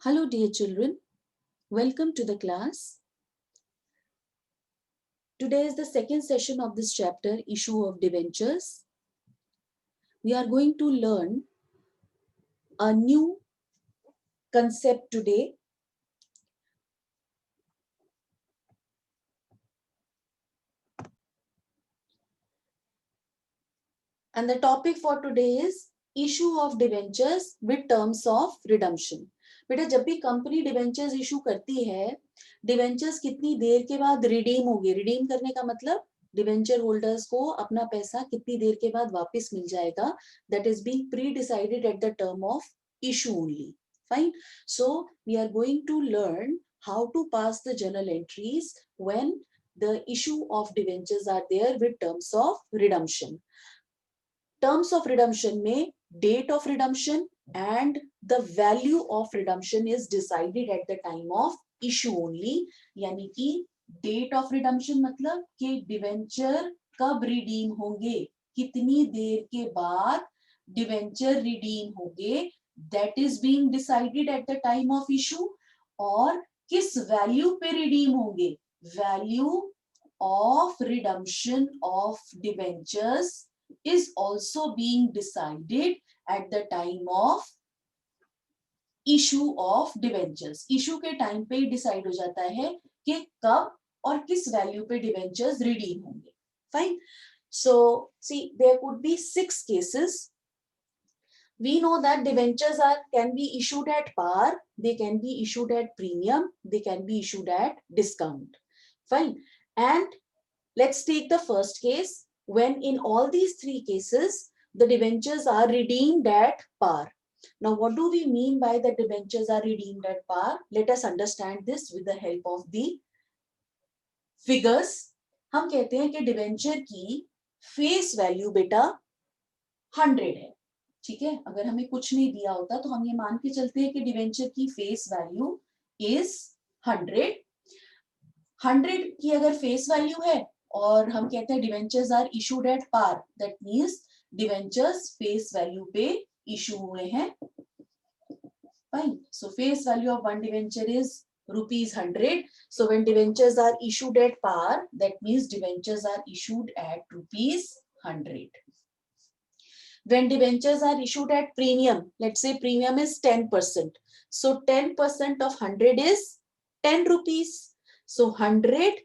Hello dear children, welcome to the class. Today is the second session of this chapter, Issue of Debentures. We are going to learn a new concept today. And the topic for today is Issue of Debentures with Terms of Redemption. बेटा जब भी company debentures issue करती है, debentures कितनी देर के बाद redeem होगी? Redeem करने का मतलब डिवेंचर होल्डर्स को अपना पैसा कितनी देर के बाद वापस मिल जाएगा, that is being pre decided at the term of issue only. Fine. So we are going to learn how to pass the journal entries when the issue of debentures are there with terms of redemption. Terms of redemption में date of redemption and the value of redemption is decided at the time of issue only. यानी कि date of redemption मतलब कि debenture कब redeem होंगे, कितनी देर के बाद डिवेंचर रिडीम होंगे, that is being decided at the time of issue. और किस वैल्यू पे रिडीम होंगे, value of redemption of debentures is also being decided at the time of issue of debentures. issue के टाइम पे decide हो जाता है कि कब और किस वैल्यू पे डिवेंचर्स रिडीम होंगे. Fine. So see, there could be 6 cases. We know that debentures can be issued at par, they can be issued at premium, they can be issued at discount. Fine. And let's take the first case, when in all these 3 cases the debentures are redeemed at par. Now what do we mean by the debentures are redeemed at par? Let us understand this with the help of the figures. हम कहते हैं कि debenture की face value बेटा 100 है. ठीक है, अगर हमें कुछ नहीं दिया होता तो हम ये मान के चलते हैं कि डिवेंचर की फेस वैल्यू इज 100. 100 की अगर फेस वैल्यू है और हम कहते हैं debentures are issued at par, that means debentures face value पे इशू हुए हैं. Fine. So face value of one debenture is rupees 100. So when debentures are issued at par, that means debentures are issued at rupees 100. When debentures are issued at premium, let's say premium is 10%. So 10% of 100 is 10 rupees. So 100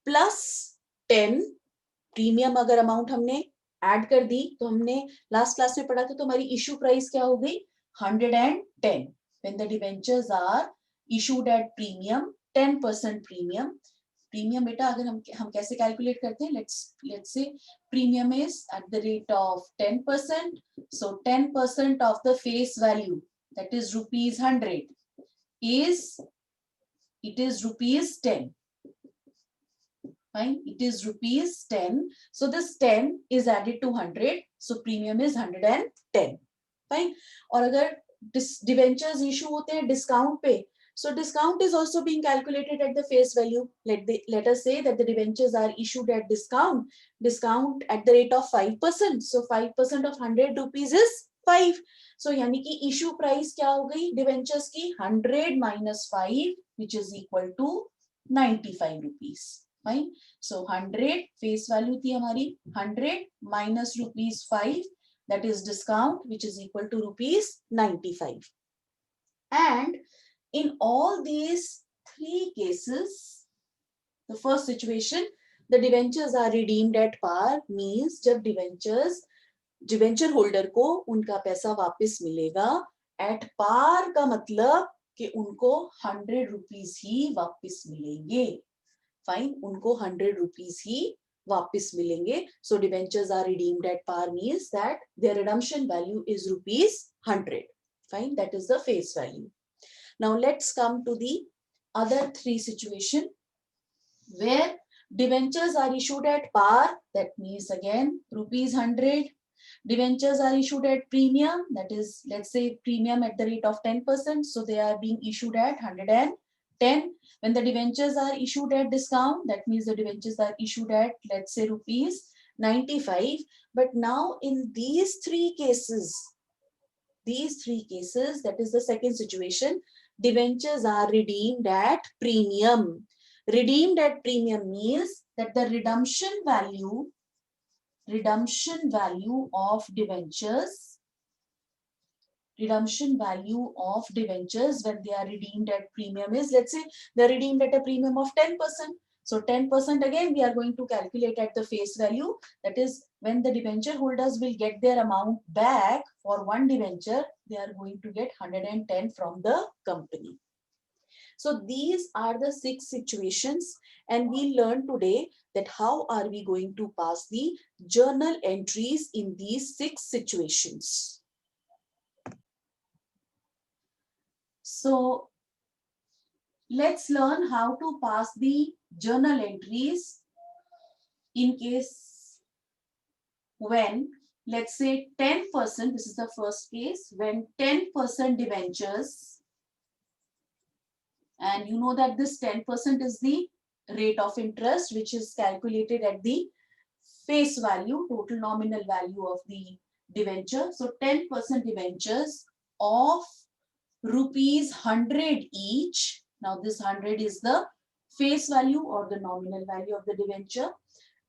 plus 10, premium अगर amount हमने add कर दी तो हमने last class में पढ़ा था, तो हमारी इशू प्राइस क्या हो गई? 110. When the debentures are issued at premium, 10% premium. Premium बेटा अगर हम कैसे कैलकुलेट करते हैं, let's say premium is at the rate of 10%. So 10% of the face value, that is rupees 100, is rupees 10. Fine. It is rupees 10. So this 10 is added to 100. So premium is 110. Fine. और अगर debentures issue होते हैं discount पे, so discount is also being calculated at the face value. Let us say that the debentures are issued at discount at the rate of 5%. So 5% of 100 rupees is 5. So यानी कि issue price क्या हो गई debentures की? 100 minus 5, which is equal to 95 rupees. Fine. So 100 face value थी हमारी 100 minus rupees 5, that is discount, which is equal to rupees 95. And in all these 3 cases, the first situation, the debentures are redeemed at par, means जब debenture holder को उनका पैसा वापस मिलेगा. At par का मतलब कि उनको 100 रुपीस ही वापस मिलेंगे. फाइन. उनको 100 रुपीस ही वापस मिलेंगे. So debentures are redeemed at par means that their redemption value is rupees 100. Fine. That is the face value. Now let's come to the other 3 situation where debentures are issued at par, that means again rupees 100. Debentures are issued at premium, that is, let's say premium at the rate of 10%, so they are being issued at 110. When the debentures are issued at discount, that means the debentures are issued at, let's say, rupees 95. But now in these three cases, that is the second situation, debentures are redeemed at premium. Redeemed at premium means that the redemption value of debentures, when they are redeemed at premium is, let's say they're redeemed at a premium of 10%. So 10% again we are going to calculate at the face value. That is, when the debenture holders will get their amount back for one debenture, they are going to get 110 from the company. So these are the 6 situations, and we learned today that how are we going to pass the journal entries in these 6 situations. So let's learn how to pass the journal entries in case when, let's say 10%, this is the first case, when 10% debentures, and you know that this 10% is the rate of interest which is calculated at the face value, total nominal value of the debenture. So 10% debentures of rupees 100 each. Now this 100 is the face value or the nominal value of the debenture.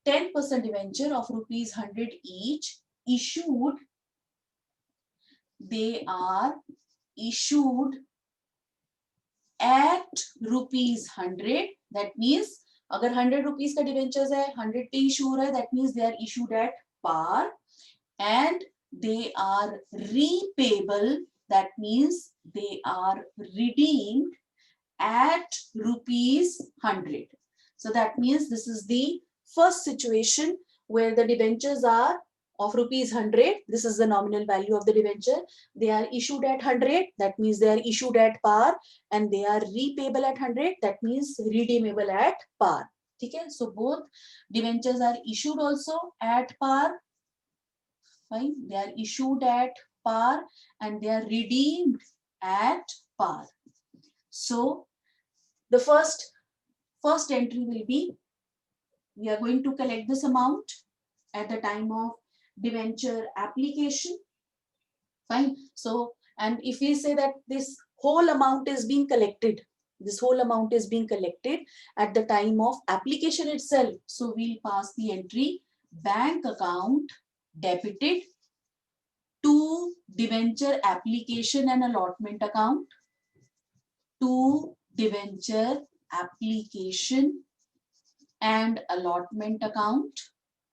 10% debenture of rupees 100 each issued. They are issued at rupees 100. That means अगर 100 rupees का debentures है, 100 पे issue हो रहा है, that means they are issued at par and they are repayable. That means they are redeemed at rupees 100. So that means this is the first situation where the debentures are of rupees 100. This is the nominal value of the debenture. They are issued at 100. That means they are issued at par, and they are repayable at 100. That means redeemable at par. Okay, so both debentures are issued also at par. Fine, they are issued at par and they are redeemed at par. So the first entry will be, we are going to collect this amount at the time of debenture application. Fine. So, and if we say that this whole amount is being collected, at the time of application itself. So we'll pass the entry bank account debited to debenture application and allotment account, to debenture application and allotment account.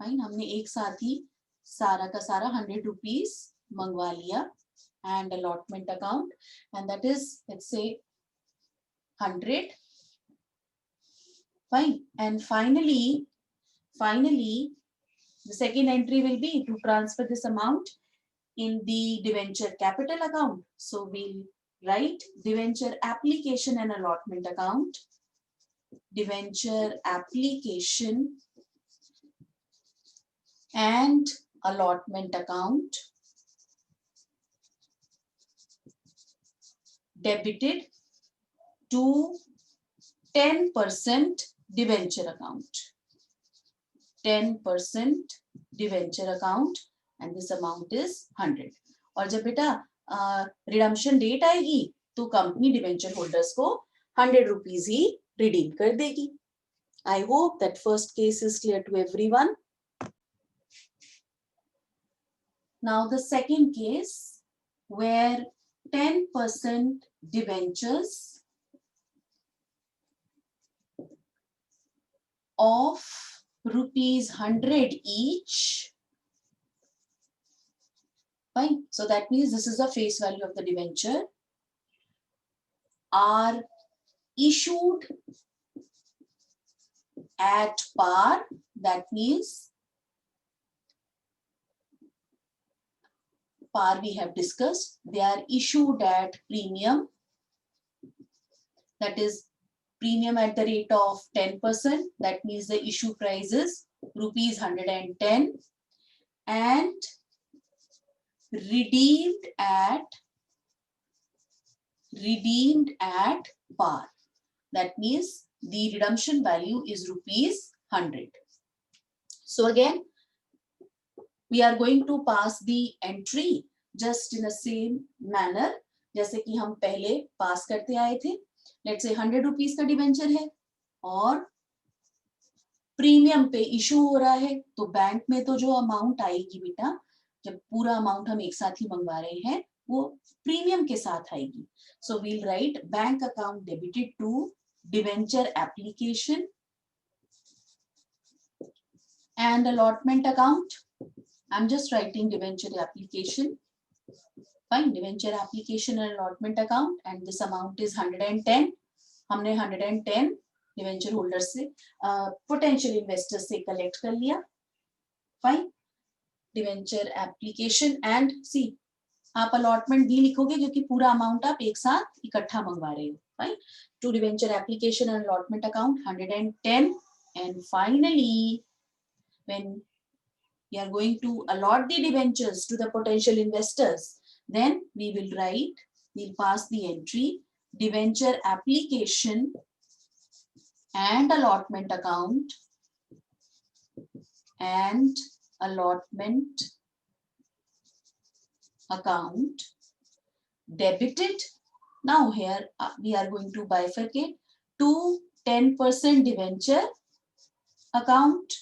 Fine, हमने एक साथ ही सारा का सारा 100 rupees मंगवा लिया, and allotment account, and that is, let's say 100. Fine, and finally the second entry will be to transfer this amount in the debenture capital account. So we'll write debenture application and allotment account, debenture application and allotment account debited to 10% debenture account. 10% debenture account, and this amount is 100. और जब बेटा redemption date आएगी तो company debenture holders को 100 rupees ही redeem कर देगी. I hope that first case is clear to everyone. Now the second case, where 10% debentures of rupees 100 each. Fine. So that means this is the face value of the debenture, are issued at par. That means par we have discussed. They are issued at premium. That is premium at the rate of 10%. That means the issue price is rupees 110 and redeemed at par. That means the redemption value is rupees 100. So again, we are going to pass the entry just in the same manner. जैसे कि हम पहले पास करते आए थे. Let's say 100 rupees का debenture है और प्रीमियम पे इशू हो रहा है, तो बैंक में तो जो अमाउंट आएगी बेटा, जब पूरा अमाउंट हम एक साथ ही मंगवा रहे हैं, वो प्रीमियम के साथ आएगी. So we'll write bank account debited to debenture application and allotment account. I'm just writing debenture application. Fine, debenture application and allotment account, and this amount is 110. हमने 110 डिवेंचर होल्डर से पोटेंशियल इन्वेस्टर से collect कर लिया. Fine, debenture application and सी, आप allotment भी लिखोगे क्योंकि पूरा अमाउंट आप एक साथ इकट्ठा मंगवा रहे हो. Fine, to debenture application and allotment account 110. And finally when we are going to allot the debentures to the potential investors, then we will write, we'll pass the entry debenture application and allotment account and allotment account debited. Now here we are going to bifurcate to 10% debenture account,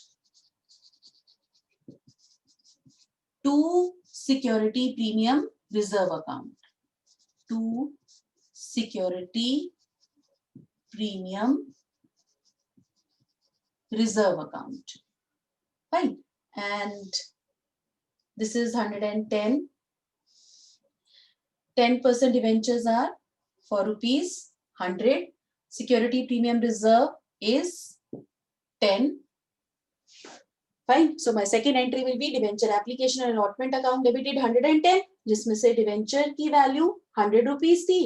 to security premium reserve account, to security premium reserve account. Fine, and this is 110. 10% debentures are for rupees 100. Security premium reserve is 10. Fine. So my second entry will be debenture application and allotment account debited 110, जिसमें से debenture की value 100 rupees थी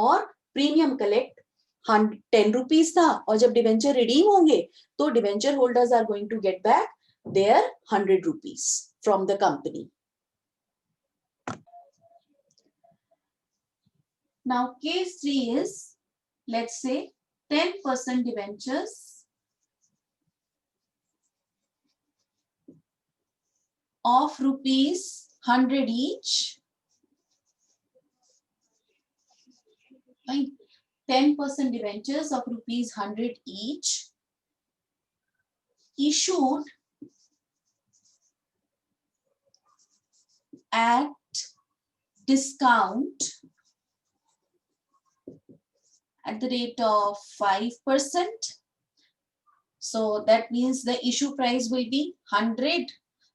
और premium collect 10 rupees था, और जब debenture redeem होंगे तो debenture holders are going to get back their 100 rupees from the company. Now case 3 is, let's say 10% debentures of rupees 100 each. Fine. 10% debentures of rupees 100 each issued at discount at the rate of 5%. So that means the issue price will be 100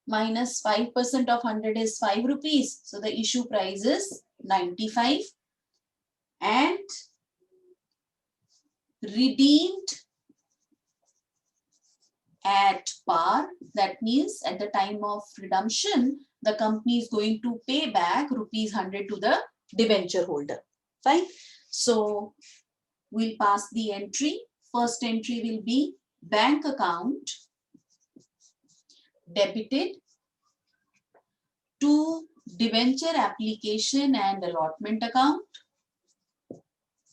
minus 5% of 100 is 5 rupees. So the issue price is 95, and redeemed at par. That means at the time of redemption, the company is going to pay back rupees 100 to the debenture holder. Fine. So we'll pass the entry. First entry will be bank account debited to debenture application and allotment account.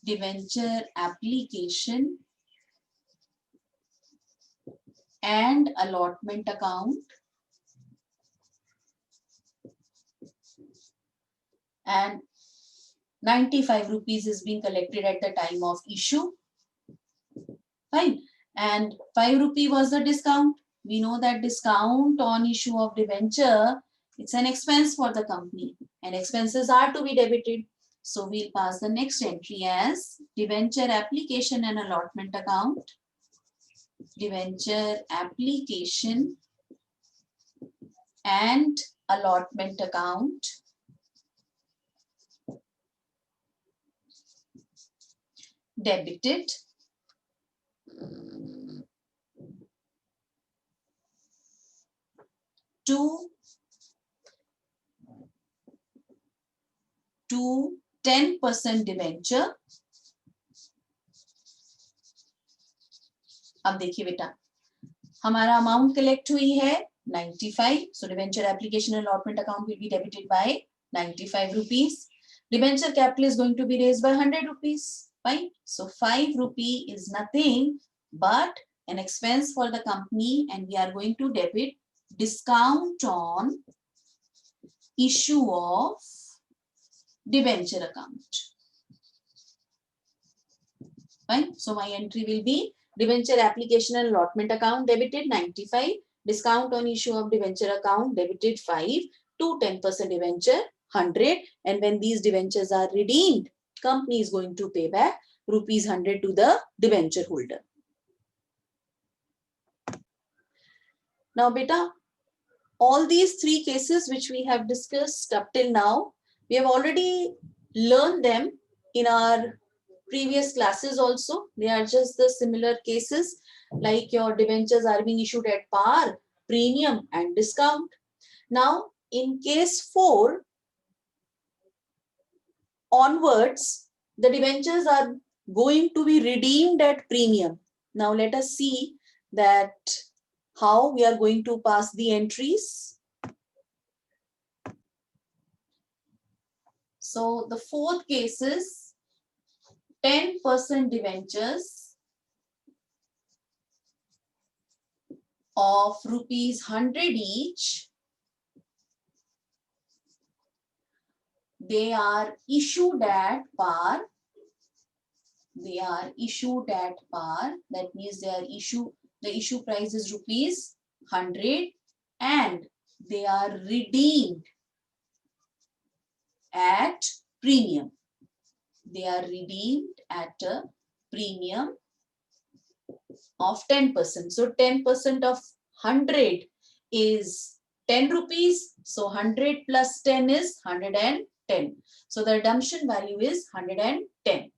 Debenture application and allotment account, and 95 rupees is being collected at the time of issue. Fine. And 5 rupee was the discount. We know that discount on issue of debenture, it's an expense for the company, and expenses are to be debited. So we'll pass the next entry as debenture application and allotment account. Debenture application and allotment account debited to 10% debenture. अब देखिए बेटा, हमारा amount collect हुई है 95. So debenture application and allotment account will be debited by 95 rupees. Debenture capital is going to be raised by 100 rupees. Fine. So 5 rupee is nothing but an expense for the company, and we are going to debit discount on issue of debenture account. Fine. So my entry will be debenture application and allotment account debited 95, discount on issue of debenture account debited 5, to 10% debenture 100, and when these debentures are redeemed, company is going to pay back rupees 100 to the debenture holder. Now beta, all these three cases which we have discussed up till now, we have already learned them in our previous classes also. They are just the similar cases, like your debentures are being issued at par, premium and discount. Now in case 4 onwards, the debentures are going to be redeemed at premium. Now let us see that how we are going to pass the entries. So the fourth case is 10% debentures of rupees 100 each. They are issued at par. They are issued at par. That means the issue price is rupees 100, and they are redeemed at premium. They are redeemed at a premium of 10%. So 10% of 100 is 10 rupees. So 100 plus 10 is 110. So the redemption value is 110.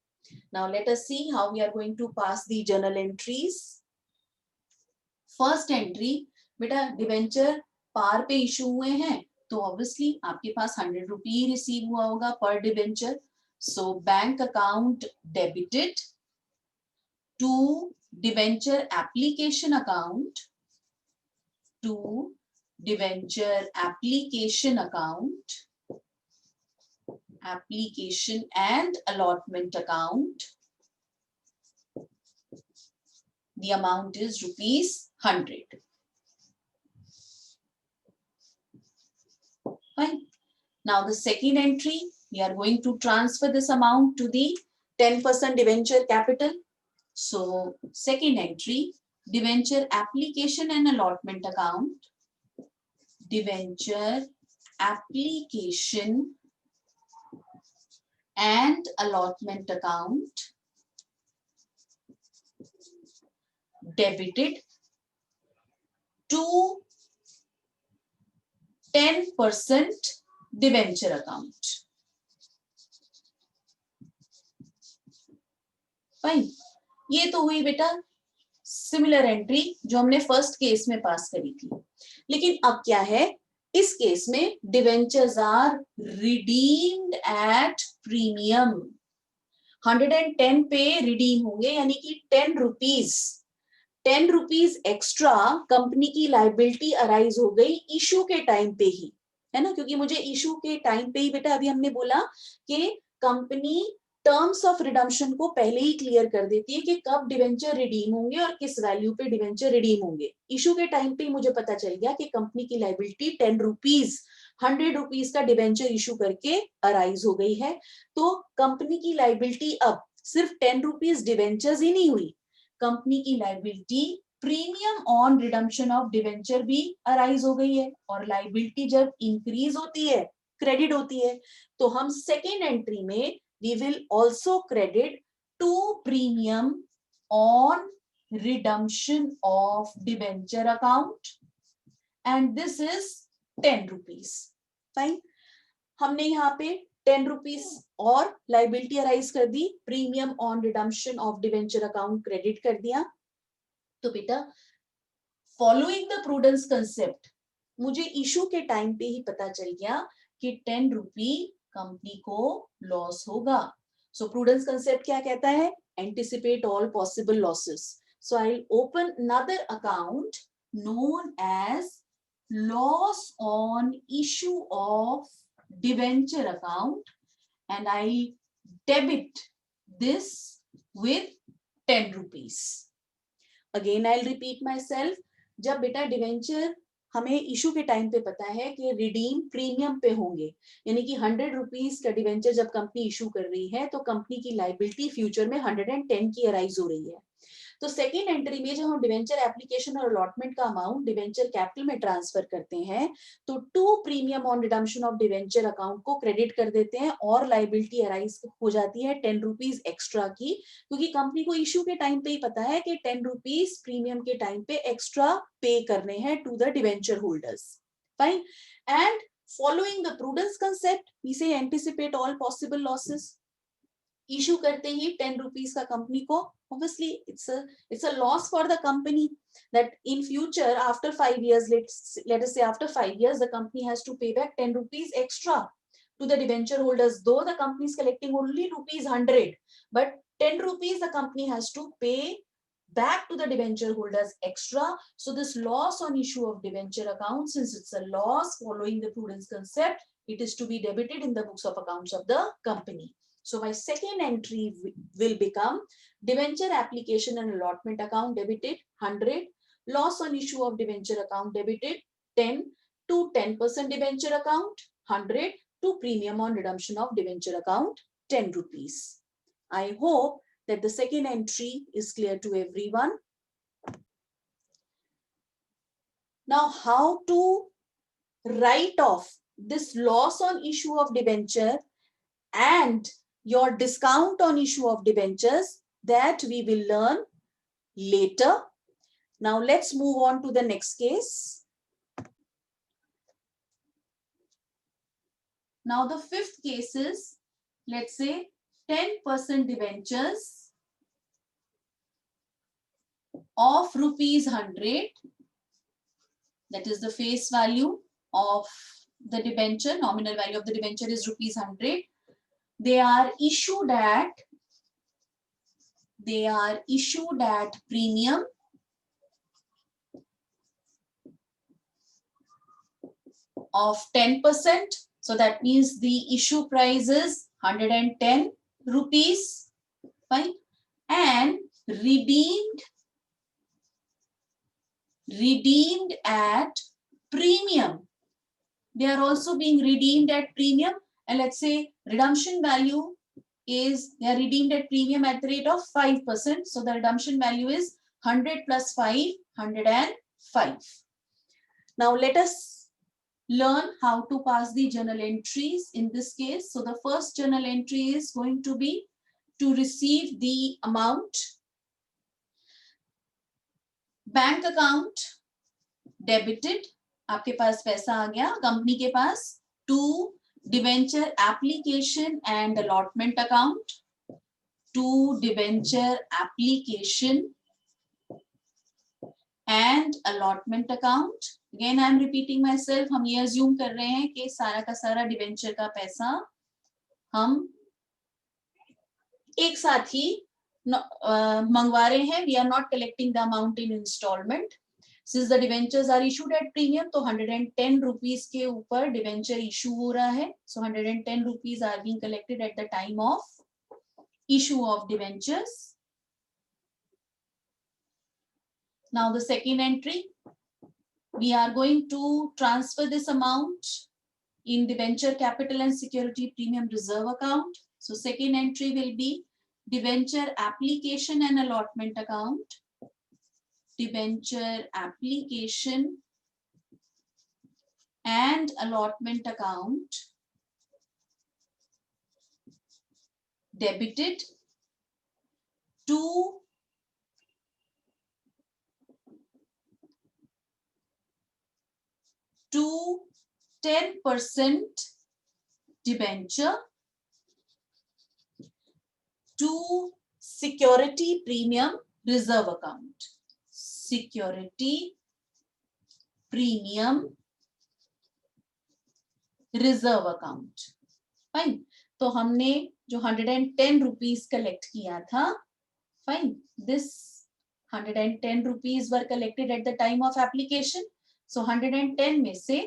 Now let us see how we are going to pass the journal entries. First entry, बेटा debenture पार पे issue हुए हैं तो obviously आपके पास 100 रुपये receive हुआ होगा पर debenture. So bank account debited to debenture application account, to debenture application account, application and allotment account. The amount is rupees 100. Fine. Now the second entry, we are going to transfer this amount to the 10% debenture capital. So second entry, debenture application and allotment account, debenture application and allotment account debited to 10% debenture account. Fine. ये तो हुई बेटा similar entry जो हमने first case में पास करी थी. लेकिन अब क्या है, इस केस में debentures are redeemed at premium. 110 पे रिडीम होंगे, यानी कि 10 रुपीज एक्स्ट्रा कंपनी की लाइबिलिटी अराइज हो गई इशू के टाइम पे ही, है ना. क्योंकि मुझे इशू के टाइम पे ही बेटा अभी हमने बोला कि कंपनी टर्म्स ऑफ रिडम्पशन को पहले ही क्लियर कर देती है कि कब डिवेंचर रिडीम होंगे और किस वैल्यू पे डिवेंचर रिडीम होंगे. इशू के टाइम पे ही मुझे पता चल गया कि कंपनी की लाइबिलिटी 10 रुपीज 100 रुपीज का डिवेंचर इशू करके अराइज हो गई है. तो कंपनी की लाइबिलिटी अब सिर्फ 10 रुपीज डिवेंचर्स ही नहीं हुई, कंपनी की liability premium on redemption of debenture भी अराइज हो गई है. और लाइबिलिटी जब इंक्रीज होती है, क्रेडिट होती है, तो हम सेकेंड एंट्री में we will also credit to premium on redemption of debenture account, and this is 10 rupees. Fine. हमने यहाँ पे 10 रुपीज और लाइबिलिटी अराइज कर दी, premium on redemption of debenture account credit कर दिया. तो बेटा फॉलोइंग द प्रूडेंस कंसेप्ट मुझे इशू के टाइम पे ही पता चल गया कि 10 रुपी कंपनी को लॉस होगा. सो प्रूडेंस कंसेप्ट क्या कहता है, anticipate all possible losses. So I will open another account known as loss on issue of debenture account and I debit this with 10 rupees. Again I will repeat myself. जब बेटा debenture हमें issue के time पे पता है कि redeem premium पे होंगे, यानी कि 100 रुपीज का डिवेंचर जब कंपनी इशू कर रही है तो कंपनी की लाइबिलिटी फ्यूचर में 110 की अराइज हो रही है। तो सेकेंड एंट्री में जब हम डिवेंचर एप्लीकेशन और अलॉटमेंट का अमाउंट डिवेंचर कैपिटल में ट्रांसफर करते हैं तो to premium on redemption of debenture account को क्रेडिट कर देते हैं और लाइबिलिटी अराइज हो जाती है 10 रुपीज एक्स्ट्रा की, क्योंकि कंपनी को इशू के टाइम पे ही पता है कि 10 रुपीज प्रीमियम के टाइम पे एक्स्ट्रा पे करने हैं to the debenture holders. Fine. And following the prudence concept we say anticipate all possible losses. Issue करते ही 10 रुपीज का कंपनी को, obviously it's a loss for the company that in future after 5 years, let us say after 5 years the company has to pay back 10 rupees extra to the debenture holders, though the company is collecting only rupees 100, but 10 rupees the company has to pay back to the debenture holders extra. So this loss on issue of debenture account, since it's a loss following the prudence concept, it is to be debited in the books of accounts of the company. So my second entry will become debenture application and allotment account debited 100, loss on issue of debenture account debited 10, to 10% debenture account 100, to premium on redemption of debenture account 10 rupees. I hope that the second entry is clear to everyone. Now how to write off this loss on issue of debenture and your discount on issue of debentures, that we will learn later. Now let's move on to the next case. Now the fifth case is, let's say 10% debentures of rupees 100, that is the face value of the debenture, nominal value of the debenture is rupees 100. They are issued at premium of 10%. So that means the issue price is 110 rupees. Fine. And redeemed at premium. They are also being redeemed at premium. And let's say redemption value is, they are redeemed at premium at the rate of 5%. So the redemption value is 100 plus 5, 105. Now let us learn how to pass the journal entries in this case. So the first journal entry is going to be to receive the amount, bank account debited, आपके पास पैसा आ गया company के पास, to debenture application and allotment account, to debenture application and allotment account. Again I am repeating myself, हम ये assume कर रहे हैं कि सारा का सारा डिवेंचर का पैसा हम एक साथ ही मंगवा रहे हैं. We are not collecting the amount in instalment. Since the debentures are issued at premium, तो 110 रुपीज के ऊपर डिवेंचर इशू हो रहा है. So 110 rupees are being collected at the time of issue of debentures. Now the second entry, we are going to transfer this amount in debenture capital and security premium reserve account. So second entry will be debenture application and allotment account, debenture application and allotment account debited to to 10% debenture to security premium reserve account, security premium reserve account. Fine. तो हमने जो 110 rupees collect किया था, fine, this 110 rupees were collected at the time of application. So 110 में से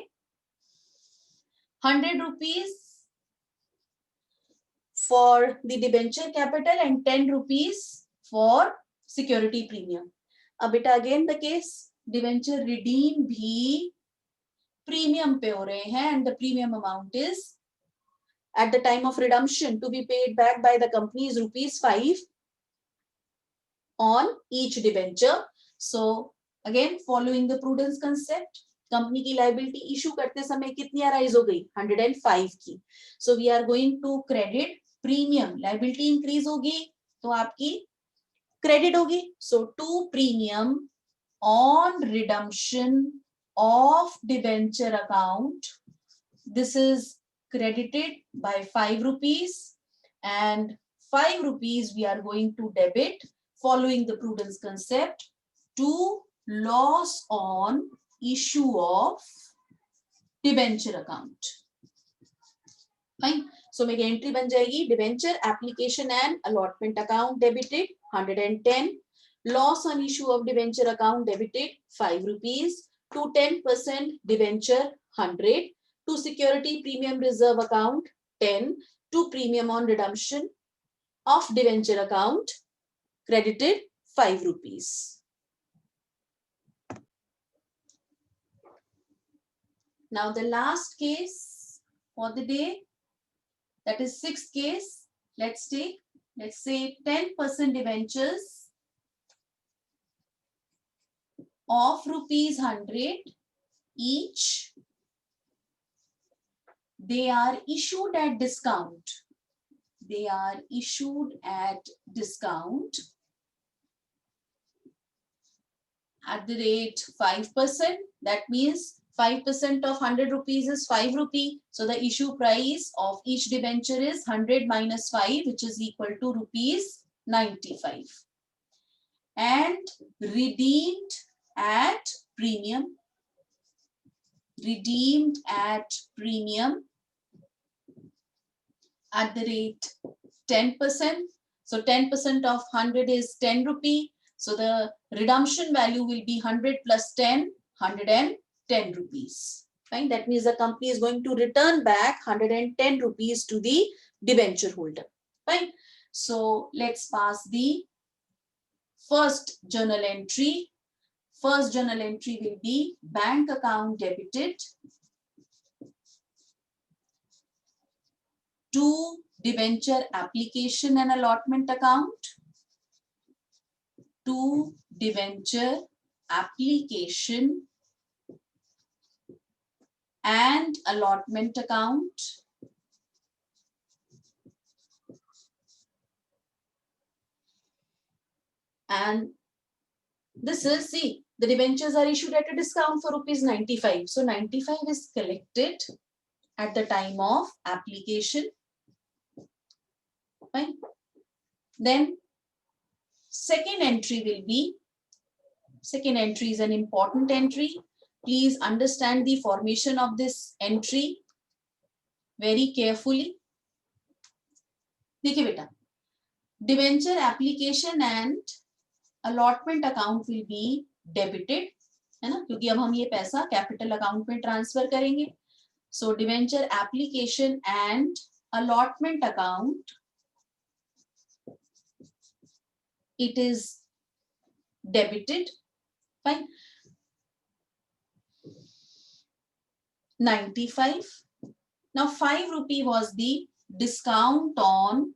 100 rupees for the debenture capital and 10 rupees for security premium. अब बेटा again the case, debenture redeem भी प्रीमियम पे हो रहे हैं and the premium amount is at the time of redemption to be paid back by the company is ₹5 on each debenture. So again following the prudence concept, company की liability issue करते समय कितनी arise हो गई 105 की. So we are going to credit premium. Liability increase होगी तो आपकी क्रेडिट होगी. So to premium on redemption of debenture account, this is credited by ₹5 and ₹5 we are going to debit following the prudence concept to loss on issue of debenture account. Fine. So मेरी entry बन जाएगी debenture application and allotment account debited 110, loss on issue of debenture account debited ₹5, to 10% debenture 100, to security premium reserve account 10, to premium on redemption of debenture account credited ₹5. Now the last case for the day, that is sixth case. Let's say 10% debentures of ₹100 each. They are issued at discount. They are issued at discount at the rate 5%. That means 5% of ₹100 is ₹5. So the issue price of each debenture is 100 minus 5, which is equal to ₹95. And redeemed at premium. Redeemed at premium at the rate 10%. So 10% of 100 is ₹10. So the redemption value will be 100 plus 10, ₹110. Fine. That means the company is going to return back ₹110 to the debenture holder. Fine. So let's pass the first journal entry. First journal entry will be bank account debited to debenture application and allotment account. To debenture application and allotment account. And this is, see, the debentures are issued at a discount for ₹95. So 95 is collected at the time of application. Fine. Then second entry will be, second entry is an important entry. Please understand the formation of this entry very carefully. देखिए बेटा, debenture application and allotment account will be debited, है ना, क्योंकि अब हम ये पैसा capital account में ट्रांसफर करेंगे. So debenture application and allotment account, it is debited. Fine. 95. Now ₹5 was the discount on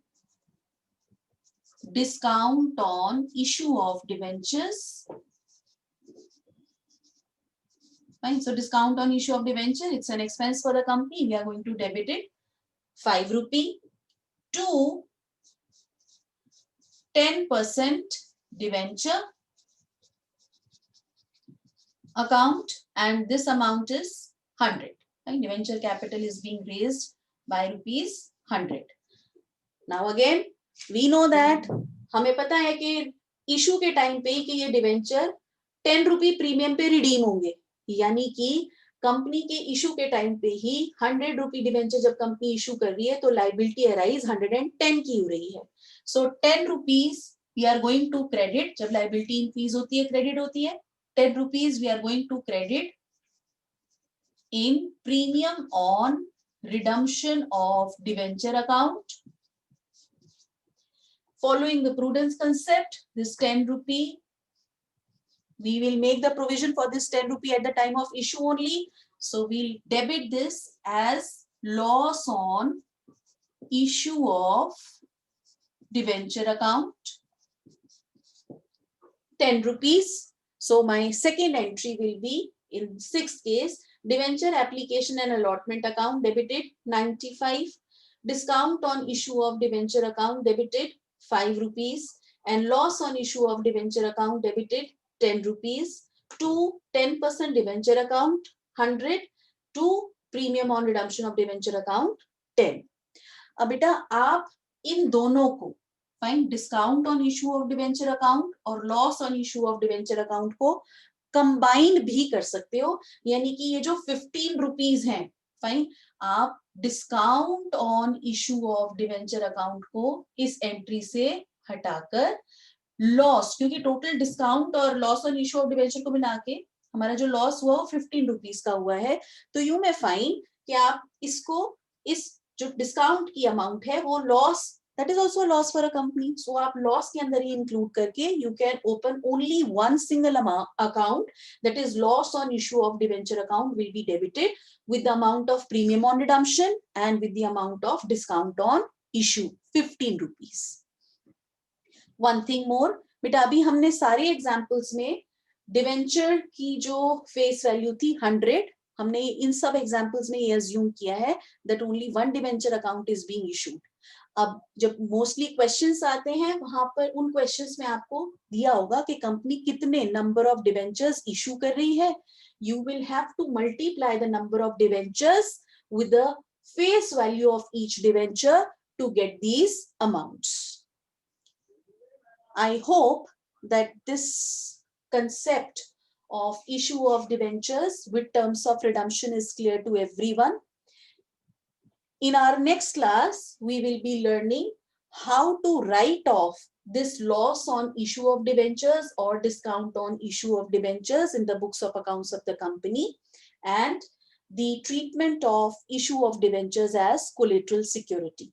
issue of debentures. Fine. So discount on issue of debenture, it's an expense for the company. We are going to debit it ₹5 to 10% debenture account, and this amount is 100. Right? Debenture capital is being raised by ₹100. Now again, we know that हमें पता है कि issue के time पे कि ये debenture ₹10 premium पे redeem होंगे, यानी कि कंपनी के इशू के टाइम पे ही ₹100 डिवेंचर जब कंपनी इशू कर रही है तो लाइबिलिटी अराइज 110 की हो रही है. So ₹10 we are going to credit. जब लाइबिलिटी इंक्रीज होती है क्रेडिट होती है. ₹10 we are going to credit in premium on redemption of debenture account. Following the prudence concept, this ₹10, we will make the provision for this ₹10 at the time of issue only. So we'll debit this as loss on issue of debenture account, 10 rupees. So my second entry will be in sixth case, debenture application and allotment account debited 95, discount on issue of debenture account debited 5 rupees, and loss on issue of debenture account debited 10 rupees, to 10% debenture account 100, to premium on redemption of debenture account 10. अब बेटा आप इन दोनों को fine discount on issue of debenture account और loss on issue of debenture account को combine भी कर सकते हो, यानी कि ये जो 15 रुपीज हैं फाइन, आप discount on issue of debenture account को इस एंट्री से हटाकर लॉस, क्योंकि टोटल डिस्काउंट और loss on issue of debenture को मिला के हमारा जो लॉस हुआ वो 15 रुपीज का हुआ है, तो यू में फाइन कि आप इसको इस जो डिस्काउंट की अमाउंट है वो loss, that is also loss for a company, so आप लॉस के अंदर ही इंक्लूड करके you can open only one single account, that is loss on issue of debenture account will be debited with the amount of premium on redemption and with the amount of discount on issue 15 rupees. One thing more, बेटा अभी हमने सारे examples में debenture की जो face value थी 100, हमने इन सब एग्जांपल्स में ये अज्यूम किया है that only one debenture account is being issued. अब जब मोस्टली क्वेश्चंस आते हैं वहां पर उन क्वेश्चंस में आपको दिया होगा कि कंपनी कितने नंबर ऑफ डिवेंचर्स इशू कर रही है. You will have to multiply the number of debentures with the face value of each debenture to get these amounts. I hope that this concept of issue of debentures with terms of redemption is clear to everyone. In our next class, we will be learning how to write off this loss on issue of debentures or discount on issue of debentures in the books of accounts of the company, and the treatment of issue of debentures as collateral security.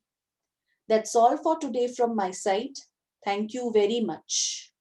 That's all for today from my side. Thank you very much.